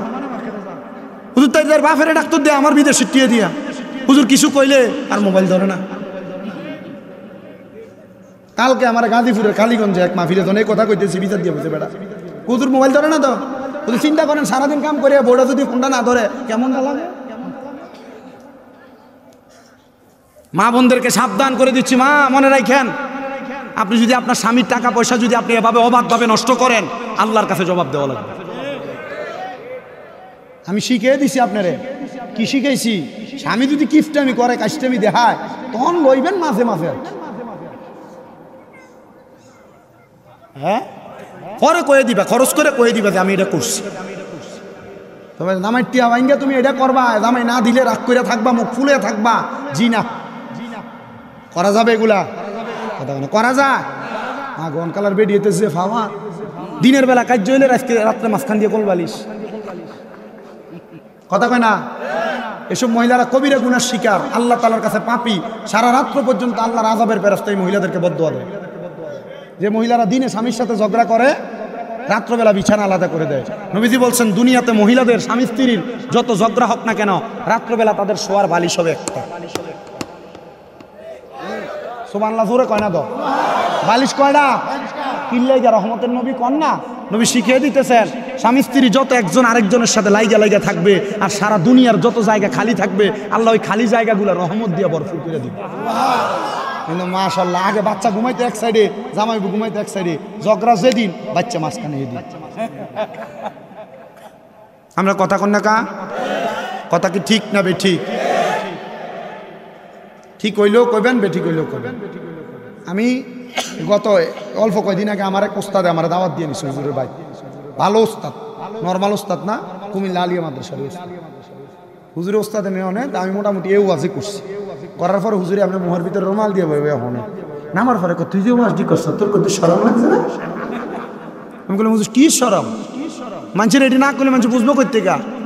হুজুর তাই তার বাপের ডাক্তার দেয় আমার বিদেশের টিয়া দিয়া। হুজুর কিছু কইলে আর মোবাইল ধরে না। কালকে আমার গাজীপুরের কালীগঞ্জে এক মাহফিলে তখন এই কথা কইতেছি, বিচার দিয়ে বলছে বেটা হুজুর মোবাইল ধরে না তো। যদি চিন্তা করেন সারাদিন কাম করে বউটা যদি ফোনটা না ধরে কেমন না লাগে? মা বোনদেরকে সাবধান করে দিচ্ছি, মা মনে রাখেন আপনি যদি আপনার স্বামীর টাকা পয়সা যদি আপনি এভাবে অবাধভাবে নষ্ট করেন, আল্লাহর কাছে জবাব দেওয়া লাগবে। আমি শিখিয়ে দিছি আপনারে, কি শিখাইছি? স্বামী যদি কিফটামি করে কাজটামি দেখায় তখন লইবেন মাঝে মাঝে, হ্যাঁ পরে কয়ে দিবা, খরচ করে কয়ে দিবা যে আমি এটা করছি। তবে জামাই টিয়া ভাঙ্গা তুমি এটা করবা, জামাই না দিলে রাগ করে থাকবা, মুখ ফুলে থাকবা, জি না করা যাবে এগুলা? কথা বলে করা যায়? গন কালার বেরিয়েছে ফাওয়া, দিনের বেলা কাজ হইলে রাত্রে মাঝখান দিয়ে কোলবালিশ, কথা কয় না? এসব মহিলারা কবিরা গুনার শিকার, আল্লাহ তাআলার কাছে পাপী, সারা রাত্র পর্যন্ত আল্লাহর আযাবের ফেরেশতা মহিলাদেরকে বদদুয়া দেয়। যে মহিলারা দিনে স্বামীর সাথে ঝগড়া করে, রাত্রবেলা বিছানা আলাদা করে দেয়। নবীজি বলছেন দুনিয়াতে মহিলাদের স্বামী স্ত্রীর যত ঝগড়া হোক না কেন, রাত্রবেলা তাদের শোয়ার বালিশ হবে একটা। সুবহানাল্লাহ জোরে কয় না তো? বালিশ কয়টা? কিল্লাইগা রহমতের নবী কন না, নবী শিখিয়ে দিতেছেন স্বামী স্ত্রী যত একজন আরেকজনের সাথে লাইগা লাইগা থাকবে আর সারা দুনিয়ার যত জায়গা খালি থাকবে, আল্লাহ ওই খালি জায়গাগুলো রহমত দিয়ে ভরপুর করে দিবে। কিন্তু মাশাআল্লাহ আগে বাচ্চা ঘুমাইতে এক সাইডে, জামাই ঘুমাইতে এক সাইডে, ঝগড়া যেদিন বাচ্চা মাঝখানে এদিন। আমরা কথা কন না কা? কথা কি ঠিক না বেঠিক? ঠিক হইলেও কইবেন, বেঠিক হইলেও কইবেন। আমি গত অল্প কয়দিন আগে আমার এক ওস্তাদে আমার দাওয়াত দিয়ে নিছে, হুজুরের ভাই ভালো ওস্তাদ, নর্মাল ওস্তাদ না, কুমিল্লা আলিয়া মাদ্রাসার ওস্তাদ। হুজুরের ওস্তাদে নেওয়া নেই, আমি মোটামুটি এও ওয়াজি করছি। করার পরে হুজুরে আপনার মুহের ভিতরে রুমাল দিয়ে বইবে হনে নামার পরে তুই যে ওয়াজ করছ তোর কত শরম লাগছে না? আমি বললাম হুজুর কি শরম? মানুষের এটি না করলে মানুষ বুঝবো কই থেকে?